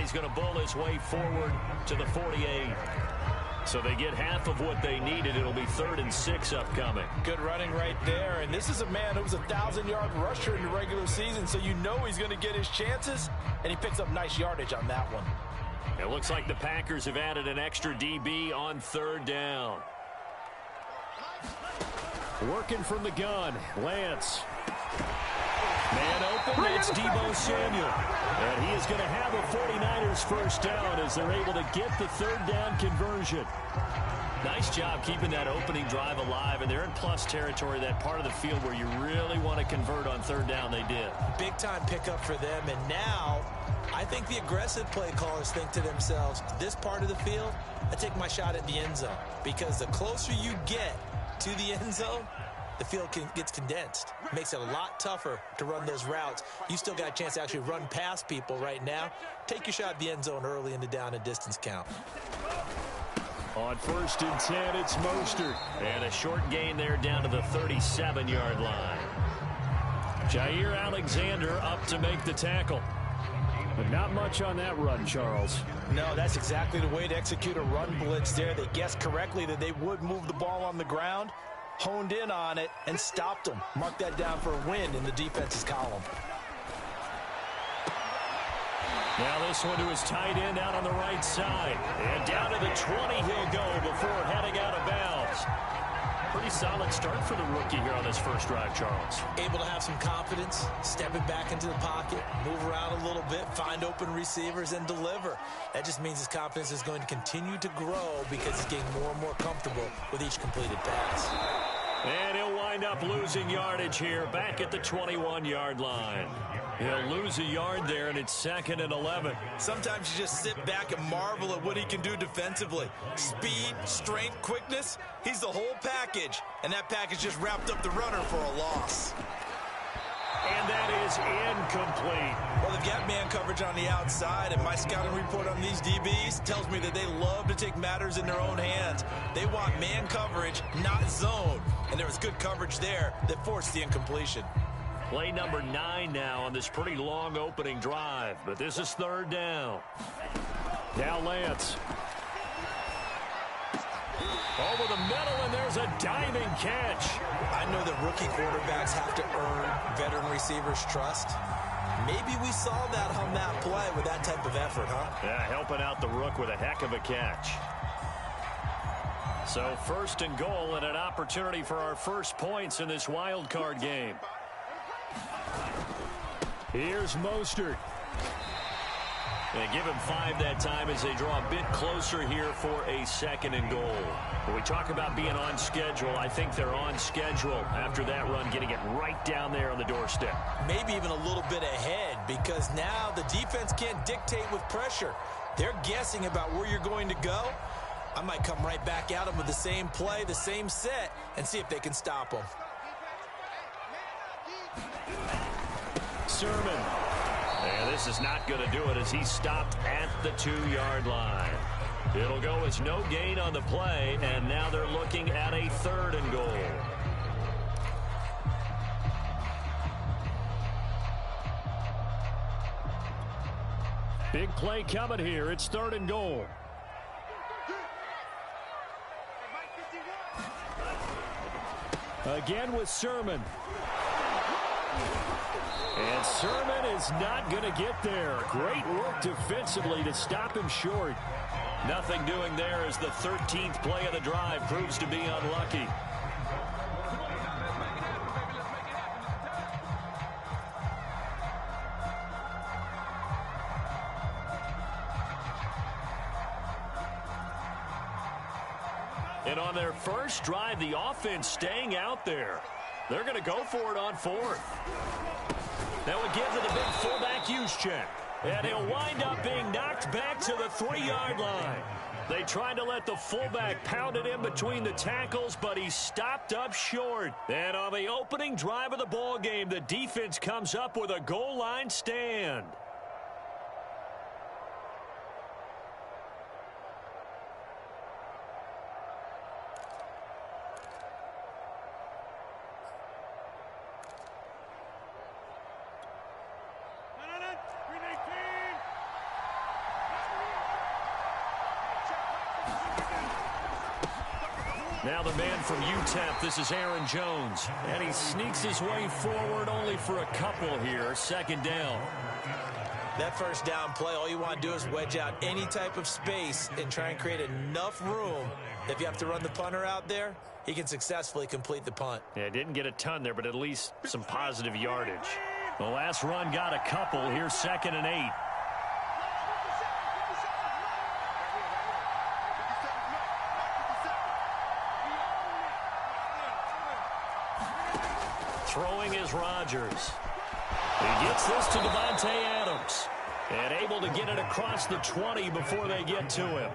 he's going to bull his way forward to the 48. So they get half of what they needed. It'll be 3rd and 6 upcoming. Good running right there. And this is a man who was a 1,000-yard rusher in the regular season, so you know he's going to get his chances, and he picks up nice yardage on that one. It looks like the Packers have added an extra DB on 3rd down. Working from the gun, Lance. Man open, that's Deebo Samuel. And he is going to have a 49ers first down as they're able to get the 3rd down conversion. Nice job keeping that opening drive alive, and they're in plus territory, that part of the field where you really want to convert on 3rd down. They did. Big-time pickup for them, and now I think the aggressive play callers think to themselves, this part of the field, I take my shot at the end zone, because the closer you get to the end zone, the field gets condensed. Makes it a lot tougher to run those routes. You still got a chance to actually run past people right now. Take your shot at the end zone early in the down and distance count. On 1st and 10, it's Mostert. And a short gain there down to the 37-yard line. Jair Alexander up to make the tackle. But not much on that run, Charles. No, that's exactly the way to execute a run blitz there. They guessed correctly that they would move the ball on the ground, honed in on it, and stopped them. Mark that down for a win in the defense's column. Now this one to his tight end out on the right side. And down to the 20 he'll go before heading out of bounds. Pretty solid start for the rookie here on this first drive, Charles. Able to have some confidence, stepping back into the pocket, move around a little bit, find open receivers, and deliver. That just means his confidence is going to continue to grow because he's getting more and more comfortable with each completed pass. And he'll wind up losing yardage here back at the 21-yard line. He'll lose a yard there, and it's 2nd and 11. Sometimes you just sit back and marvel at what he can do defensively. Speed, strength, quickness, he's the whole package. And that package just wrapped up the runner for a loss. And that is incomplete. Well, they've got man coverage on the outside, and my scouting report on these DBs tells me that they love to take matters in their own hands. They want man coverage, not zone. And there was good coverage there that forced the incompletion. Play number 9 now on this pretty long opening drive, but this is 3rd down. Now Lance. Over the middle, and there's a diving catch. I know that rookie quarterbacks have to earn veteran receivers' trust. Maybe we saw that on that play with that type of effort, huh? Yeah, helping out the rook with a heck of a catch. So 1st and goal and an opportunity for our first points in this wild card game. Here's Mostert. They give him 5 that time as they draw a bit closer here for a 2nd and goal. When we talk about being on schedule, I think they're on schedule after that run, getting it right down there on the doorstep. Maybe even a little bit ahead, because now the defense can't dictate with pressure. They're guessing about where you're going to go. I might come right back at them with the same play, the same set, and see if they can stop them. Sermon. And this is not going to do it as he's stopped at the 2-yard line. It'll go as no gain on the play, and now they're looking at a 3rd and goal. Big play coming here. It's 3rd and goal. Again with Sermon. And Sermon is not going to get there. Great work defensively to stop him short. Nothing doing there as the 13th play of the drive proves to be unlucky. And on their first drive, the offense staying out there. They're going to go for it on 4th. That would give to the big fullback Juszczyk. And he'll wind up being knocked back to the 3-yard line. They tried to let the fullback pound it in between the tackles, but he stopped up short. And on the opening drive of the ball game, the defense comes up with a goal line stand. Now the man from UTEP, this is Aaron Jones. And he sneaks his way forward only for a couple here. Second down. That first down play, all you want to do is wedge out any type of space and try and create enough room. If you have to run the punter out there, he can successfully complete the punt. Yeah, didn't get a ton there, but at least some positive yardage. The last run got a couple. Here's 2nd and 8. Throwing is Rodgers. He gets this to Davante Adams. And able to get it across the 20 before they get to him.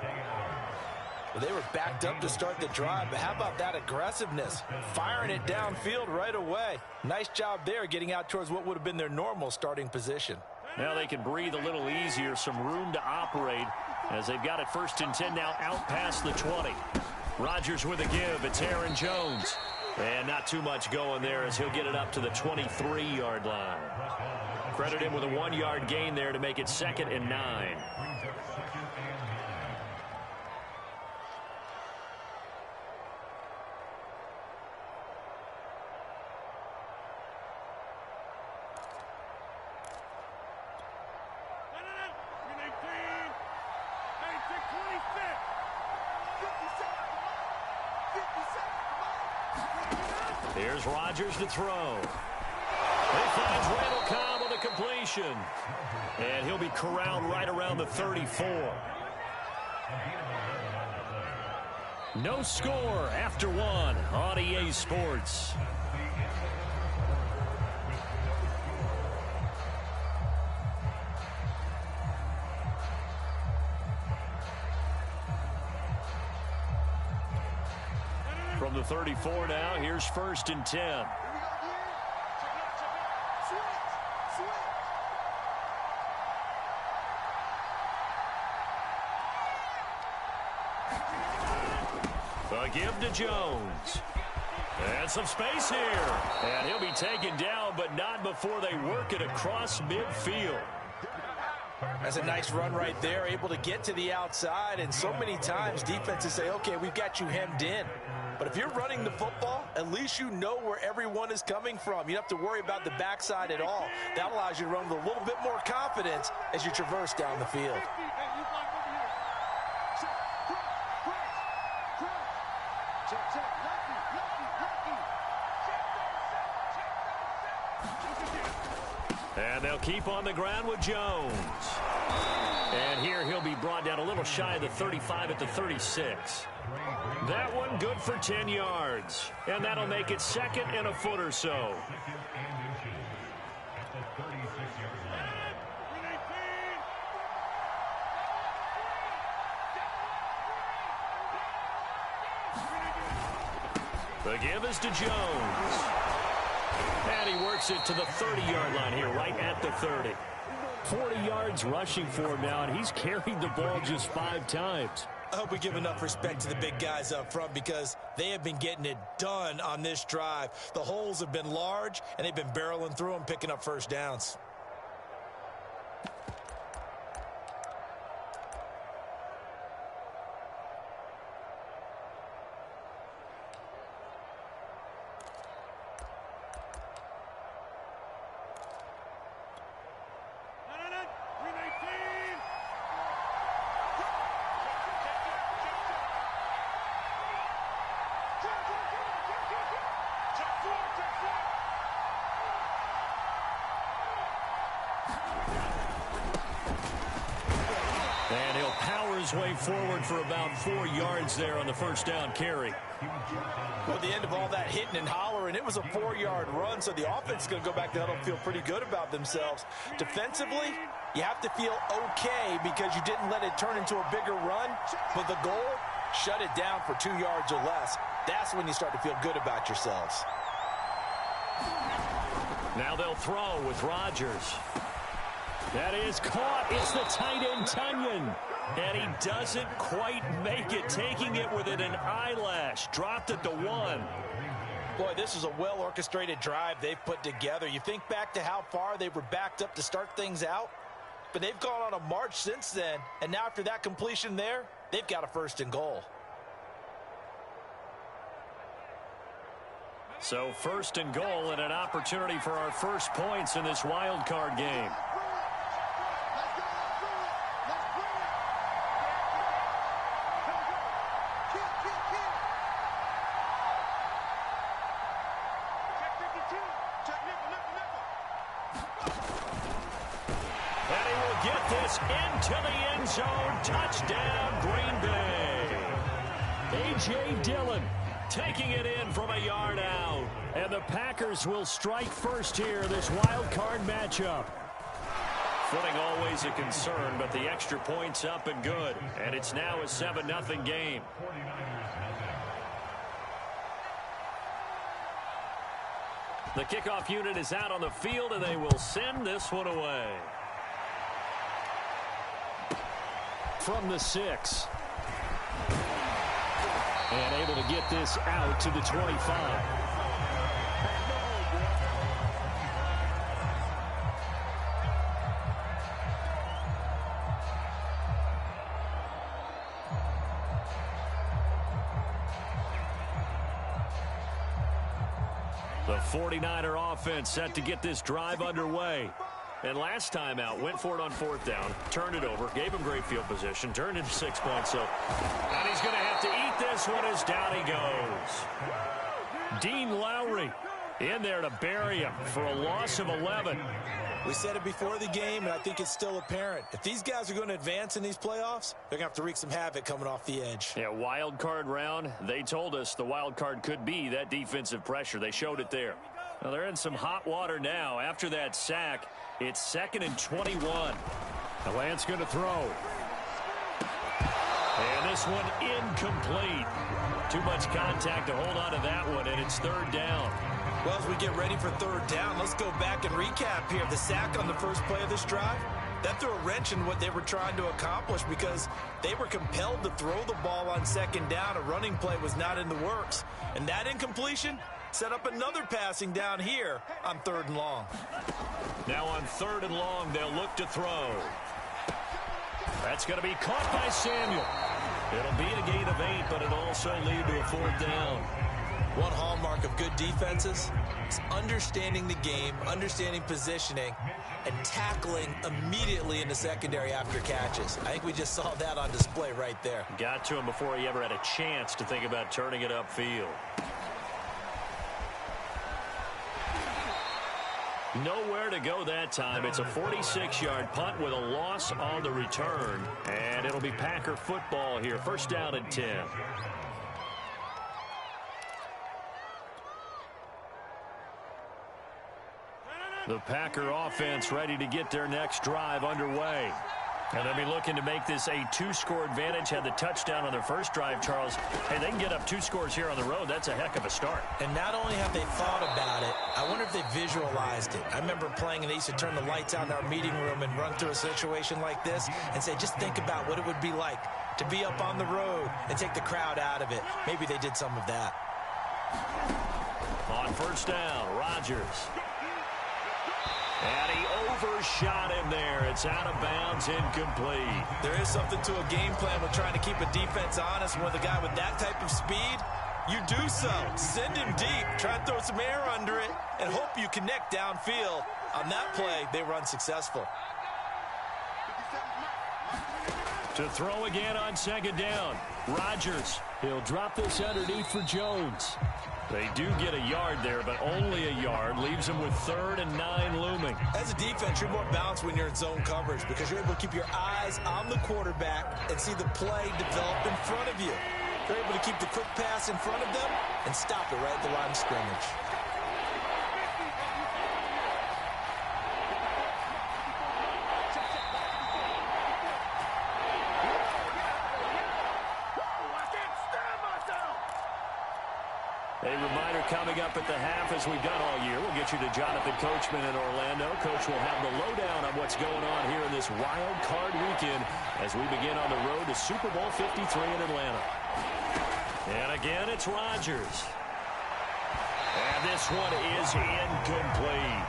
Well, they were backed up to start the drive, but how about that aggressiveness? Firing it downfield right away. Nice job there getting out towards what would have been their normal starting position. Now they can breathe a little easier, some room to operate as they've got it 1st and 10 now out past the 20. Rodgers with a give. It's Aaron Jones. And not too much going there as he'll get it up to the 23-yard line. Credit him with a 1-yard gain there to make it 2nd and 9. Here's Rodgers to throw. He finds Randall Cobb with a completion. And he'll be corralled right around the 34. No score after 1 on EA Sports. From the 34 now, here's 1st and 10. A give to Jones. And some space here. And he'll be taken down, but not before they work it across midfield. That's a nice run right there, able to get to the outside. And so many times defenses say, okay, we've got you hemmed in. But if you're running the football, at least you know where everyone is coming from. You don't have to worry about the backside at all. That allows you to run with a little bit more confidence as you traverse down the field. And they'll keep on the ground with Jones. And here he'll be brought down a little shy of the 35 at the 36. That one good for 10 yards. And that'll make it 2nd and a foot or so. The give is to Jones. And he works it to the 30-yard line here, right at the 30. 40 yards rushing for him now, and he's carried the ball just 5 times. I hope we give enough respect to the big guys up front because they have been getting it done on this drive. The holes have been large, and they've been barreling through them, picking up first downs. And he'll power his way forward for about 4 yards there on the first down carry. Well, at the end of all that hitting and hollering, it was a 4-yard run, so the offense is going to go back to huddle and feel pretty good about themselves. Defensively, you have to feel okay because you didn't let it turn into a bigger run, but the goal, shut it down for 2 yards or less. That's when you start to feel good about yourselves. Now they'll throw with Rodgers. That is caught. It's the tight end, Tunyon. And he doesn't quite make it, taking it within an eyelash. Dropped at the 1. Boy, this is a well-orchestrated drive they've put together. You think back to how far they were backed up to start things out, but they've gone on a march since then. And now after that completion there, they've got a 1st and goal. So 1st and goal and an opportunity for our first points in this wild card game. And he will get this into the end zone. Touchdown, Green Bay. A.J. Dillon taking it in from a yard out. And the Packers will strike first here, this wild card matchup. Footing always a concern, but the extra point's up and good. And it's now a 7-0 game. The kickoff unit is out on the field, and they will send this one away. From the 6. And able to get this out to the 25. The 49er offense set to get this drive underway. And last time out, went for it on 4th down, turned it over, gave him great field position, turned into 6 points. So, and he's going to have to eat this one as down he goes. Dean Lowry in there to bury him for a loss of 11. We said it before the game, and I think it's still apparent. If these guys are going to advance in these playoffs, they're going to have to wreak some havoc coming off the edge. Yeah, wild card round. They told us the wild card could be that defensive pressure. They showed it there. Now they're in some hot water now. After that sack, it's 2nd and 21. The Lance going to throw. And this one incomplete. Too much contact to hold on to that one, and it's 3rd down. Well, as we get ready for 3rd down, let's go back and recap here. The sack on the first play of this drive, that threw a wrench in what they were trying to accomplish because they were compelled to throw the ball on 2nd down. A running play was not in the works. And that incompletion set up another passing down here on 3rd and long. Now on 3rd and long, they'll look to throw. That's going to be caught by Samuel. It'll be a gain of 8, but it'll also lead to a 4th down. One hallmark of good defenses is understanding the game, understanding positioning, and tackling immediately in the secondary after catches. I think we just saw that on display right there. Got to him before he ever had a chance to think about turning it upfield. Nowhere to go that time. It's a 46-yard punt with a loss on the return. And it'll be Packer football here. 1st down and 10. The Packer offense ready to get their next drive underway. And they'll be looking to make this a 2-score advantage. Had the touchdown on their first drive, Charles. Hey, they can get up 2 scores here on the road. That's a heck of a start. And not only have they thought about it, I wonder if they visualized it. I remember playing and they used to turn the lights out in our meeting room and run through a situation like this and say, just think about what it would be like to be up on the road and take the crowd out of it. Maybe they did some of that. On 1st down, Rodgers. And he overshot him there. It's out of bounds, incomplete. There is something to a game plan with trying to keep a defense honest. When with a guy with that type of speed, you do so. Send him deep. Try and throw some air under it and hope you connect downfield. On that play, they were unsuccessful. To throw again on 2nd down. Rodgers. He'll drop this underneath for Jones. They do get a yard there, but only a yard. Leaves them with 3rd and 9 looming. As a defense, you're more balanced when you're in zone coverage because you're able to keep your eyes on the quarterback and see the play develop in front of you. You're able to keep the quick pass in front of them and stop it right at the line of scrimmage. A reminder coming up at the half, as we've done all year. We'll get you to Jonathan Coachman in Orlando. Coach will have the lowdown on what's going on here in this wild card weekend as we begin on the road to Super Bowl 53 in Atlanta. And again, it's Rodgers. And this one is incomplete.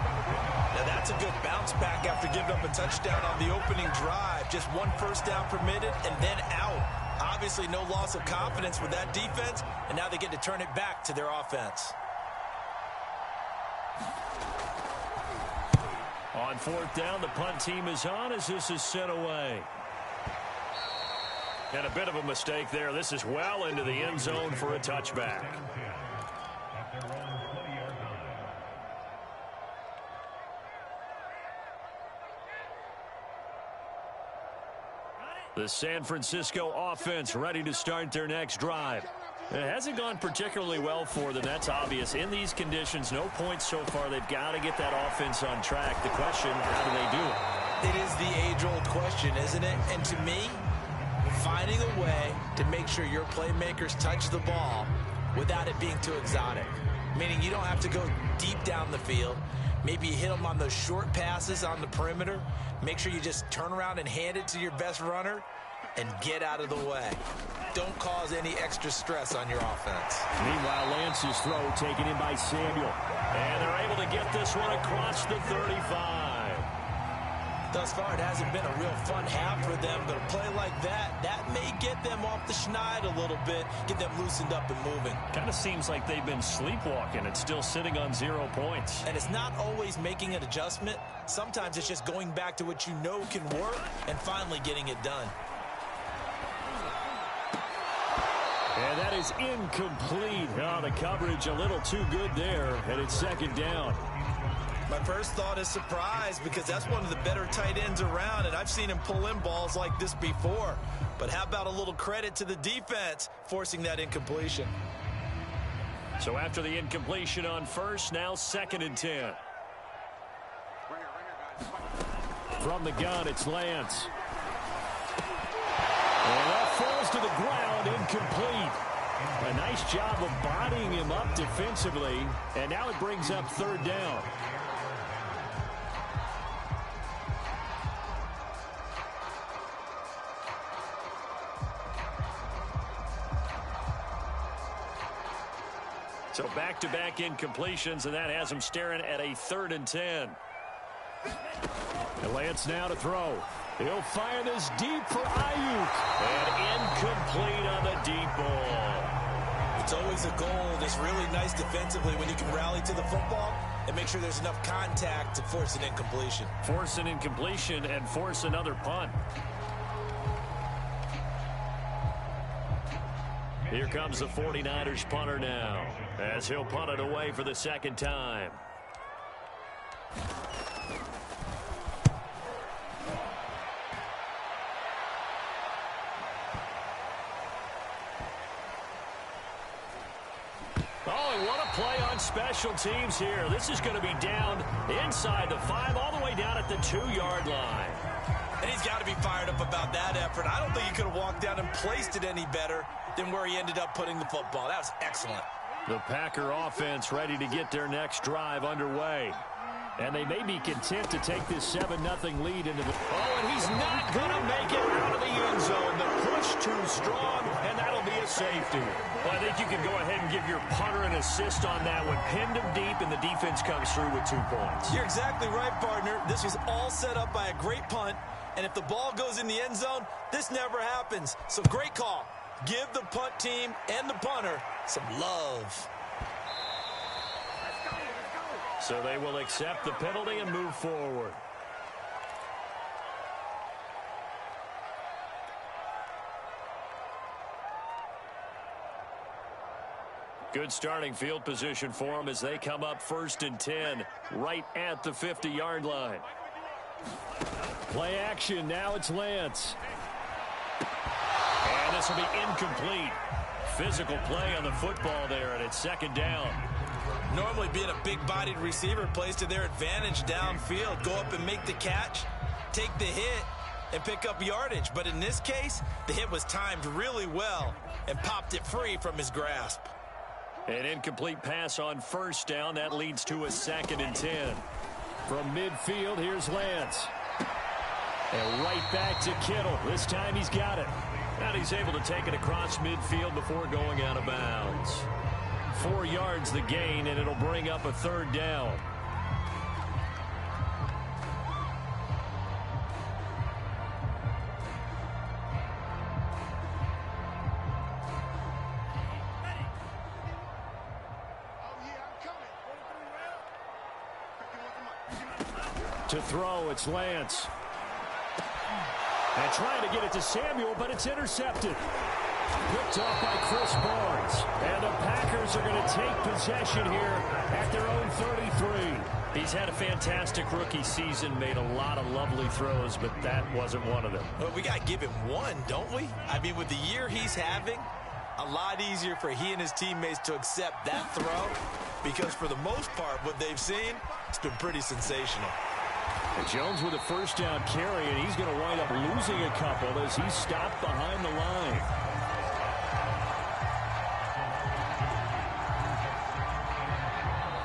Now that's a good bounce back after giving up a touchdown on the opening drive. Just 1 first down permitted and then out. Obviously, no loss of confidence with that defense, and now they get to turn it back to their offense. On fourth down, the punt team is on as this is sent away. And a bit of a mistake there. This is well into the end zone for a touchback. The San Francisco offense ready to start their next drive. It hasn't gone particularly well for them. That's obvious. In these conditions, no points so far. They've got to get that offense on track. The question, how do they do it? It is the age-old question, isn't it? And to me, finding a way to make sure your playmakers touch the ball without it being too exotic. Meaning you don't have to go deep down the field. Maybe you hit them on those short passes on the perimeter. Make sure you just turn around and hand it to your best runner and get out of the way. Don't cause any extra stress on your offense. Meanwhile, Lance's throw taken in by Samuel. And they're able to get this one across the 35. Thus far, it hasn't been a real fun half for them, but a play like that may get them off the schneid a little bit, get them loosened up and moving. Kind of seems like they've been sleepwalking and still sitting on 0 points. And it's not always making an adjustment. Sometimes it's just going back to what you know can work and finally getting it done. And that is incomplete. Oh, the coverage a little too good there, and it's second down. My first thought is surprise because that's one of the better tight ends around, and I've seen him pull in balls like this before. But how about a little credit to the defense forcing that incompletion? So after the incompletion on first, now 2nd and 10. From the gun, it's Lance. And that falls to the ground, incomplete. A nice job of bodying him up defensively, and now it brings up 3rd down. So back-to-back incompletions, and that has him staring at a 3rd and 10. And Lance now to throw. He'll fire this deep for Ayuk. And incomplete on the deep ball. It's always a goal that's really nice defensively when you can rally to the football and make sure there's enough contact to force an incompletion. Force an incompletion and force another punt. Here comes the 49ers punter now, as he'll punt it away for the 2nd time. Oh, and what a play on special teams here. This is going to be down inside the 5, all the way down at the 2-yard line. And he's got to be fired up about that effort. I don't think he could have walked down and placed it any better than where he ended up putting the football. That was excellent. The Packer offense ready to get their next drive underway. And they may be content to take this 7-0 lead into the... Oh, and he's not going to make it out of the end zone. The push too strong, and that'll be a safety. Well, I think you can go ahead and give your punter an assist on that one. Pinned him deep, and the defense comes through with 2 points. You're exactly right, partner. This was all set up by a great punt. And if the ball goes in the end zone, this never happens. So great call. Give the punt team and the punter some love. So they will accept the penalty and move forward. Good starting field position for them as they come up 1st and 10, right at the 50-yard line. Play action, now it's Lance. And this will be incomplete. Physical play on the football there, and it's 2nd down. Normally being a big-bodied receiver plays to their advantage downfield. Go up and make the catch, take the hit, and pick up yardage. But in this case, the hit was timed really well and popped it free from his grasp. An incomplete pass on 1st down. That leads to a 2nd and 10. From midfield, here's Lance. And right back to Kittle. This time he's got it. And he's able to take it across midfield before going out of bounds. 4 yards the gain, and it'll bring up a 3rd down. To throw, it's Lance. And trying to get it to Samuel, but it's intercepted. Picked off by Chris Barnes. And the Packers are going to take possession here at their own 33. He's had a fantastic rookie season, made a lot of lovely throws, but that wasn't one of them. Well, we got to give him one, don't we? I mean, with the year he's having, a lot easier for he and his teammates to accept that throw, because for the most part, what they've seen, it's been pretty sensational. And Jones with a first down carry, and he's going to wind up losing a couple as he's stopped behind the line.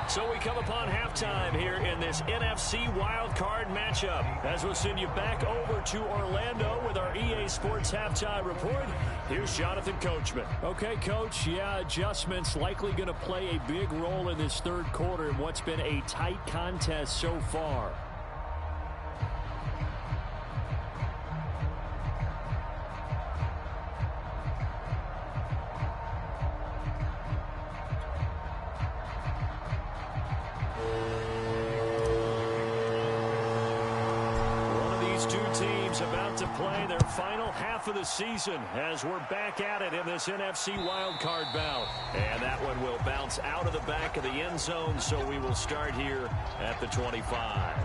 So we come upon halftime here in this NFC wildcard matchup. As we'll send you back over to Orlando with our EA Sports Halftime Report. Here's Jonathan Coachman. Okay, Coach, yeah, adjustments likely going to play a big role in this third quarter in what's been a tight contest so far. About to play their final half of the season as we're back at it in this NFC wildcard bout. And that one will bounce out of the back of the end zone, so we will start here at the 25.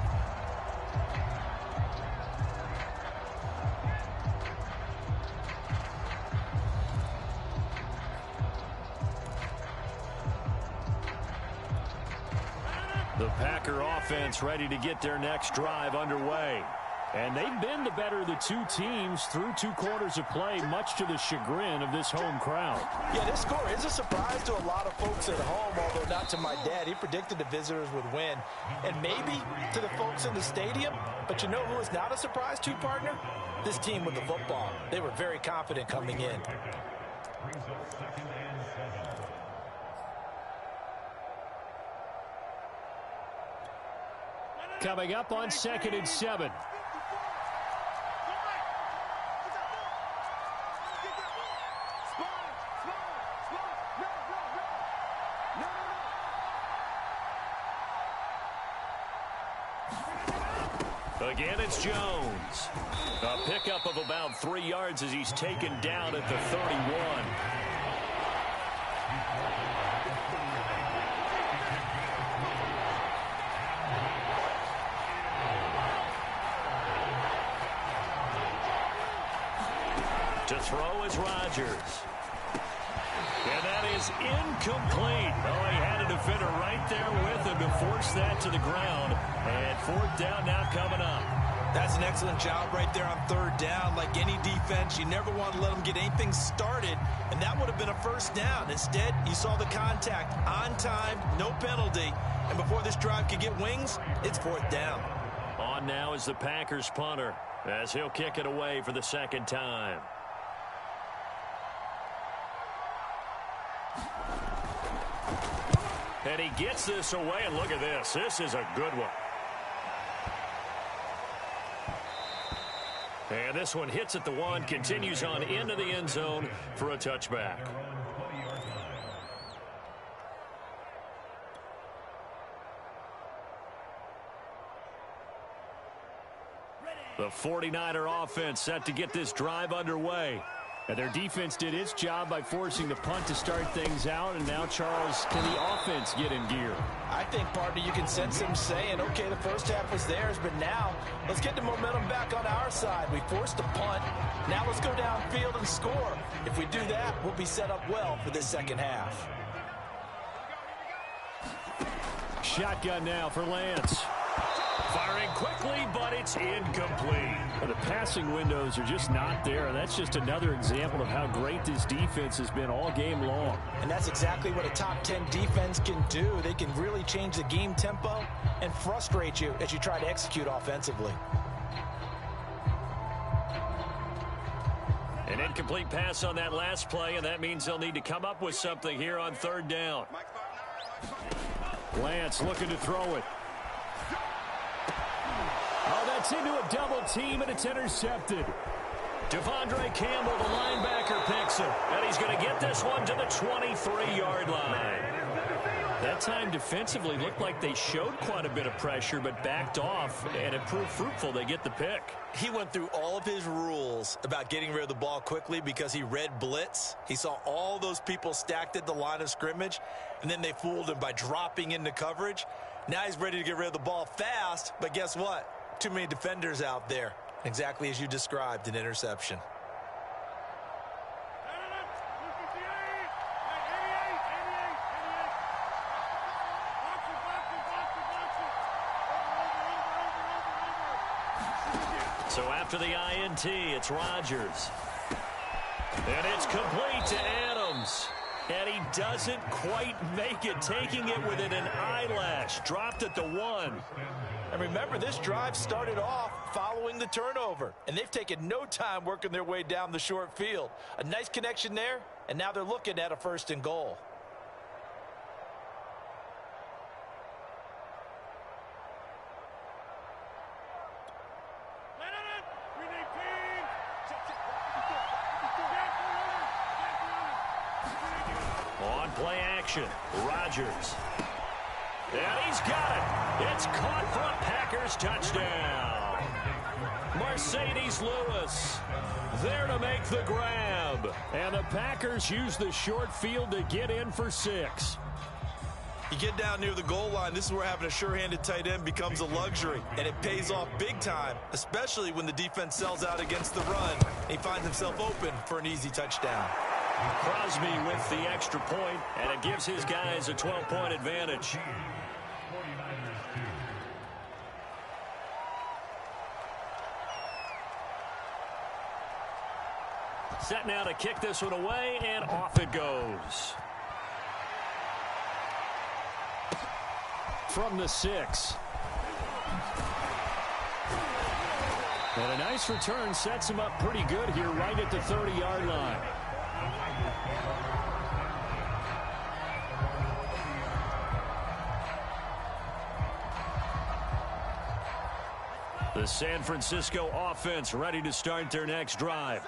The Packer offense ready to get their next drive underway. And they've been the better of the two teams through 2 quarters of play, much to the chagrin of this home crowd. Yeah, this score is a surprise to a lot of folks at home, although not to my dad. He predicted the visitors would win. And maybe to the folks in the stadium. But you know who is not a surprise to, partner? This team with the football. They were very confident coming in. Coming up on 2nd and 7. Again, it's Jones. A pickup of about 3 yards as he's taken down at the 31. To throw is Rodgers. And that is incomplete. Oh, he had a defender right there with him to force that to the ground. And 4th down now coming up. That's an excellent job right there on 3rd down. Like any defense, you never want to let them get anything started. And that would have been a 1st down. Instead, you saw the contact on time, no penalty. And before this drive could get wings, it's 4th down. On now is the Packers punter as he'll kick it away for the 2nd time. And he gets this away, and look at this. This is a good one. And this one hits at the 1, continues on into the end zone for a touchback. The 49er offense set to get this drive underway. And their defense did its job by forcing the punt to start things out. And now, Charles, can the offense get in gear? I think, partner, you can sense him saying, okay, the first half was theirs, but now let's get the momentum back on our side. We forced a punt. Now let's go downfield and score. If we do that, we'll be set up well for this 2nd half. Shotgun now for Lance. Firing quickly, but it's incomplete. The passing windows are just not there. That's just another example of how great this defense has been all game long. And that's exactly what a top 10 defense can do. They can really change the game tempo and frustrate you as you try to execute offensively. An incomplete pass on that last play, and that means they'll need to come up with something here on 3rd down. Lance looking to throw it. Oh, that's into a double team, and it's intercepted. Devondre Campbell, the linebacker, picks him. And he's going to get this one to the 23-yard line. That time defensively looked like they showed quite a bit of pressure but backed off, and it proved fruitful. They get the pick. He went through all of his rules about getting rid of the ball quickly because he read blitz. He saw all those people stacked at the line of scrimmage, and then they fooled him by dropping into coverage. Now he's ready to get rid of the ball fast, but guess what? Too many defenders out there. Exactly as you described, an interception. So after the INT, it's Rodgers. And it's complete to Adams. And he doesn't quite make it, taking it within an eyelash. Dropped at the 1. And remember, this drive started off following the turnover. And they've taken no time working their way down the short field. A nice connection there, and now they're looking at a 1st and goal. On play action, Rodgers. And he's got it. It's caught for a Packers touchdown. Mercedes Lewis there to make the grab. And the Packers use the short field to get in for 6. You get down near the goal line, this is where having a sure-handed tight end becomes a luxury, and it pays off big time, especially when the defense sells out against the run. He finds himself open for an easy touchdown. Crosby with the extra point, and it gives his guys a 12-point advantage. Set now to kick this one away, and off it goes. From the 6. And a nice return sets him up pretty good here right at the 30-yard line. The San Francisco offense ready to start their next drive.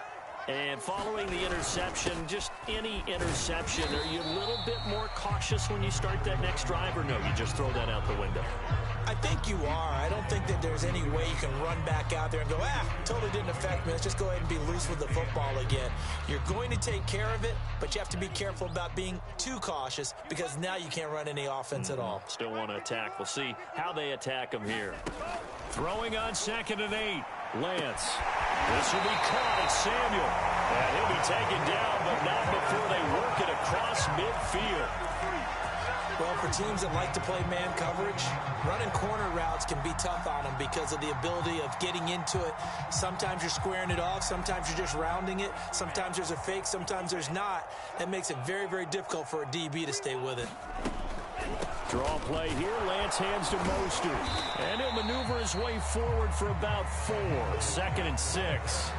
And following the interception, just any interception, are you a little bit more cautious when you start that next drive, or no, you just throw that out the window? I think you are. I don't think that there's any way you can run back out there and go, totally didn't affect me. Let's just go ahead and be loose with the football again. You're going to take care of it, but you have to be careful about being too cautious because now you can't run any offense at all. Still want to attack. We'll see how they attack them here. Throwing on 2nd and 8. Lance. This will be caught at Samuel. And he'll be taken down, but not before they work it across midfield. Well, for teams that like to play man coverage, running corner routes can be tough on them because of the ability of getting into it. Sometimes you're squaring it off. Sometimes you're just rounding it. Sometimes there's a fake. Sometimes there's not. That makes it very, very difficult for a DB to stay with it. Draw play here. Lance hands to Mostert. And he'll maneuver his way forward for about 4. 2nd and 6.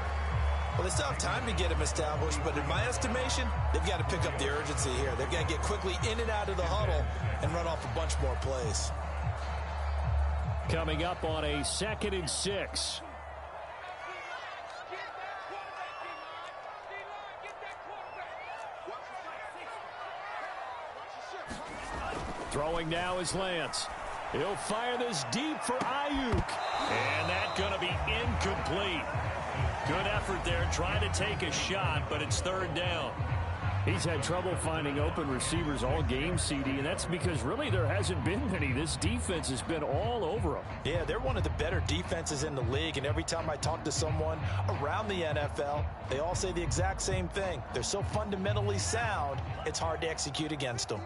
Well, they still have time to get him established, but in my estimation, they've got to pick up the urgency here. They've got to get quickly in and out of the huddle and run off a bunch more plays. Coming up on a 2nd and 6. Throwing now is Lance. He'll fire this deep for Ayuk. And that's going to be incomplete. Good effort there, trying to take a shot, but it's 3rd down. He's had trouble finding open receivers all game, CD, and that's because really there hasn't been many. This defense has been all over them. Yeah, they're one of the better defenses in the league, and every time I talk to someone around the NFL, they all say the exact same thing. They're so fundamentally sound, it's hard to execute against them.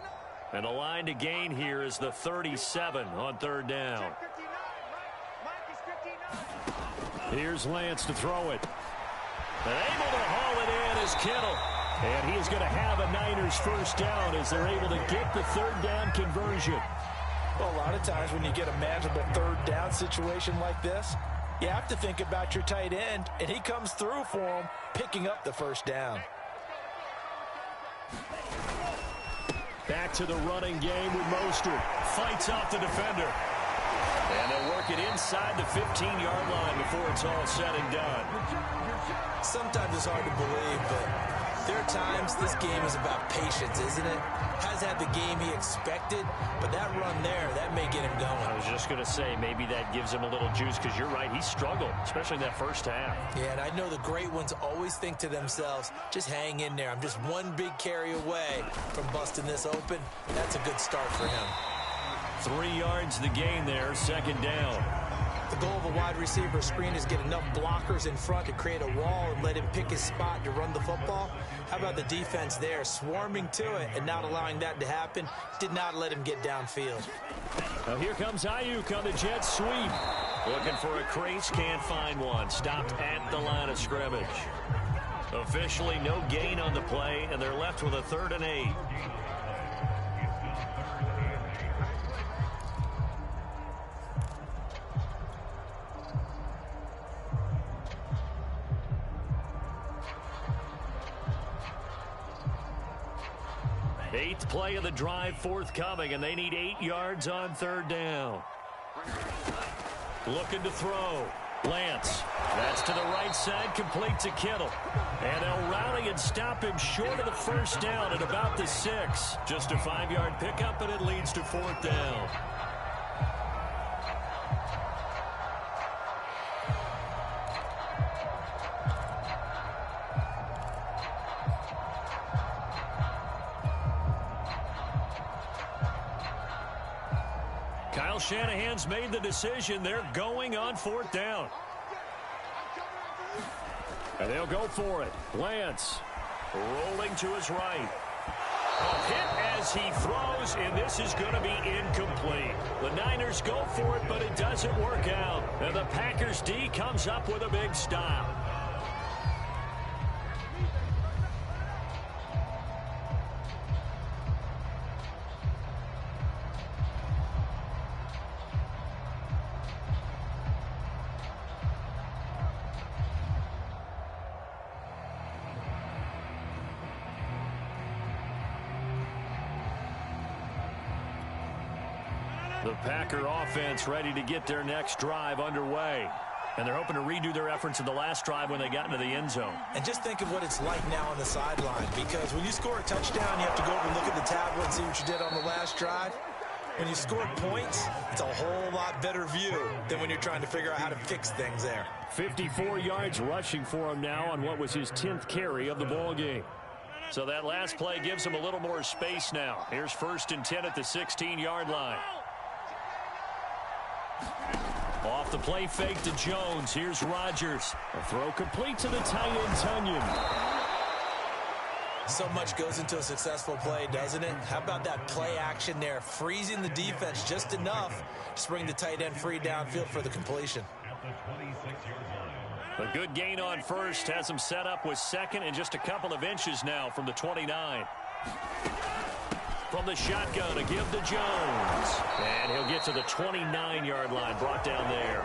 And the line to gain here is the 37 on 3rd down. Here's Lance to throw it. And able to haul it in is Kittle. And he's going to have a Niners 1st down as they're able to get the 3rd down conversion. Well, a lot of times when you get a manageable 3rd down situation like this, you have to think about your tight end, and he comes through for him, picking up the 1st down. Back to the running game with Mostert. Fights off the defender. And they'll work it inside the 15-yard line before it's all said and done. Sometimes it's hard to believe, but There are times this game is about patience, isn't it? Has had the game he expected, but that run there, that may get him going. I was just going to say, maybe that gives him a little juice, because you're right, he struggled, especially in that first half. Yeah, and I know the great ones always think to themselves, just hang in there. I'm just one big carry away from busting this open. That's a good start for him. 3 yards the gain there, second down. The goal of a wide receiver screen is get enough blockers in front to create a wall and let him pick his spot to run the football. How about the defense there, swarming to it and not allowing that to happen? Did not let him get downfield. Now here comes Ayuk on the jet sweep. Looking for a crease, can't find one. Stopped at the line of scrimmage. Officially no gain on the play, and they're left with a 3rd and 8. Eighth play of the drive forthcoming, and they need 8 yards on 3rd down. Looking to throw. Lance. That's to the right side, complete to Kittle. And they'll rally and stop him short of the 1st down at about the 6. Just a 5-yard pickup, and it leads to 4th down. Kyle Shanahan's made the decision. They're going on 4th down. And they'll go for it. Lance rolling to his right. A hit as he throws, and this is going to be incomplete. The Niners go for it, but it doesn't work out. And the Packers D comes up with a big stop. The Packer offense ready to get their next drive underway. And they're hoping to redo their efforts in the last drive when they got into the end zone. And just think of what it's like now on the sideline, because when you score a touchdown, you have to go over and look at the tablet and see what you did on the last drive. When you score points, it's a whole lot better view than when you're trying to figure out how to fix things there. 54 yards rushing for him now on what was his 10th carry of the ball game. So that last play gives him a little more space now. Here's 1st and 10 at the 16-yard line. Off the play fake to Jones. Here's Rodgers. A throw complete to the tight end, Tunyon. So much goes into a successful play, doesn't it? How about that play action there, freezing the defense just enough to bring the tight end free downfield for the completion. A good gain on 1st has him set up with 2nd and just a couple of inches now from the 29. From the shotgun, a give to Jones. And he'll get to the 29-yard line, brought down there.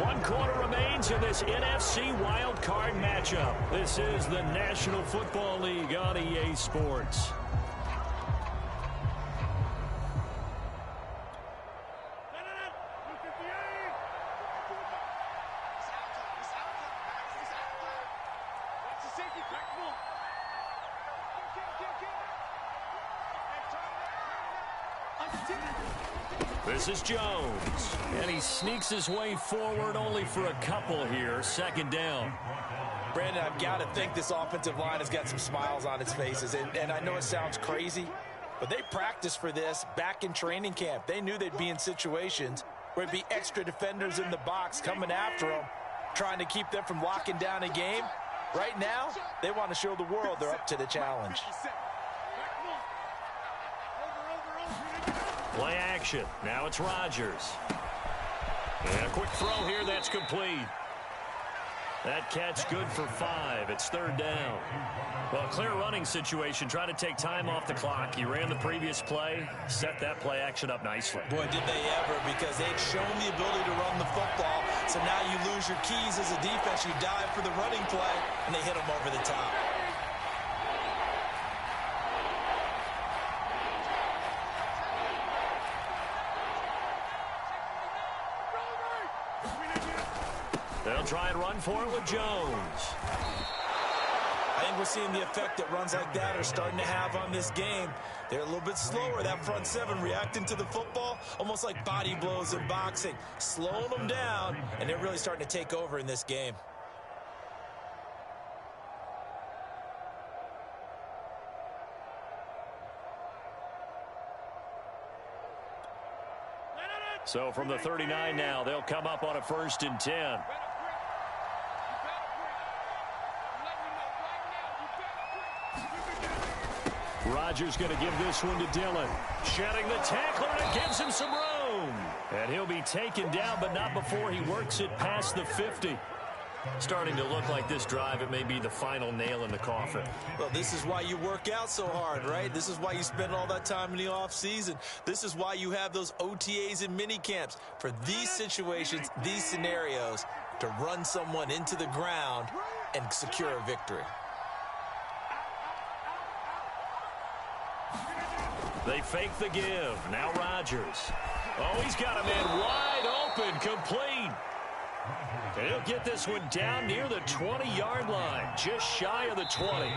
1 quarter remains in this NFC Wild Card matchup. This is the National Football League on EA Sports. This is Jones, and he sneaks his way forward only for a couple here. 2nd down. Brandon, I've got to think this offensive line has got some smiles on its faces, and I know it sounds crazy, but they practiced for this back in training camp. They knew they'd be in situations where it'd be extra defenders in the box coming after them, trying to keep them from locking down a game. Right now, they want to show the world they're up to the challenge. Play action. Now it's Rodgers. And a quick throw here that's complete. That catch good for 5. It's 3rd down. Well, clear running situation. Trying to take time off the clock. He ran the previous play, set that play action up nicely. Boy, did they ever, because they'd shown the ability to run the football. So now you lose your keys as a defense. You dive for the running play, and they hit them over the top. They'll try and run for it with Jones. I think we're seeing the effect that runs like that are starting to have on this game. They're a little bit slower, that front seven reacting to the football, almost like body blows in boxing, slowing them down, and they're really starting to take over in this game. So from the 39 now, they'll come up on a 1st and 10. Rodgers going to give this one to Dillon. Shedding the tackler, and it gives him some room. And he'll be taken down, but not before he works it past the 50. Starting to look like this drive, it may be the final nail in the coffin. Well, this is why you work out so hard, right? This is why you spend all that time in the offseason. This is why you have those OTAs and mini camps for these situations, these scenarios, to run someone into the ground and secure a victory. They fake the give. Now Rodgers. Oh, he's got a man wide open, complete. And he'll get this one down near the 20-yard line, just shy of the 20.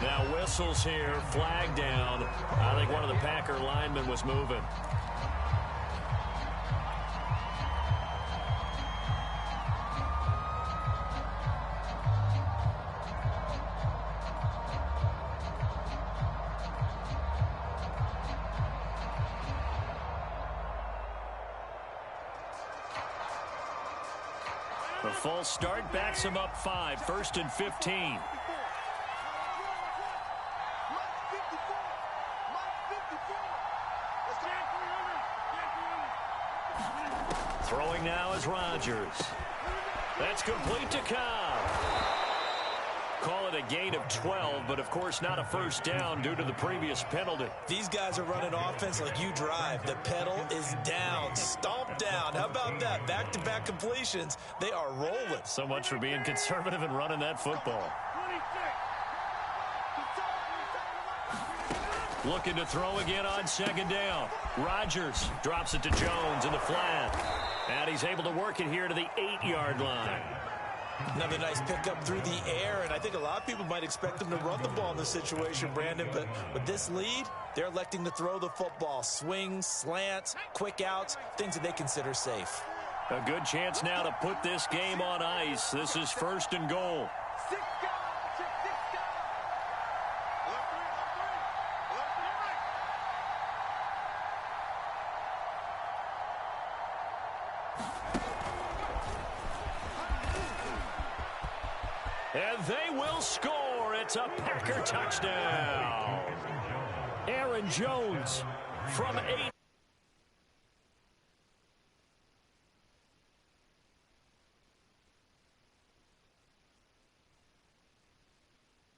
Now whistles here, flag down. I think one of the Packer linemen was moving. The false start backs him up 5, 1st and 15. Throwing now is Rodgers. That's complete to Cobb. Call it a gain of 12, but of course not a first down due to the previous penalty. These guys are running offense like you drive. The pedal is down, stomped down. How about that? Back-to-back completions. They are rolling. So much for being conservative and running that football. Looking to throw again on 2nd down. Rodgers drops it to Jones in the flat. And he's able to work it here to the 8-yard line. Another nice pickup through the air, and I think a lot of people might expect them to run the ball in this situation, Brandon, but with this lead, they're electing to throw the football. Swings, slants, quick outs, things that they consider safe. A good chance now to put this game on ice. This is 1st and goal. And they will score. It's a Packer touchdown. Aaron Jones from 8.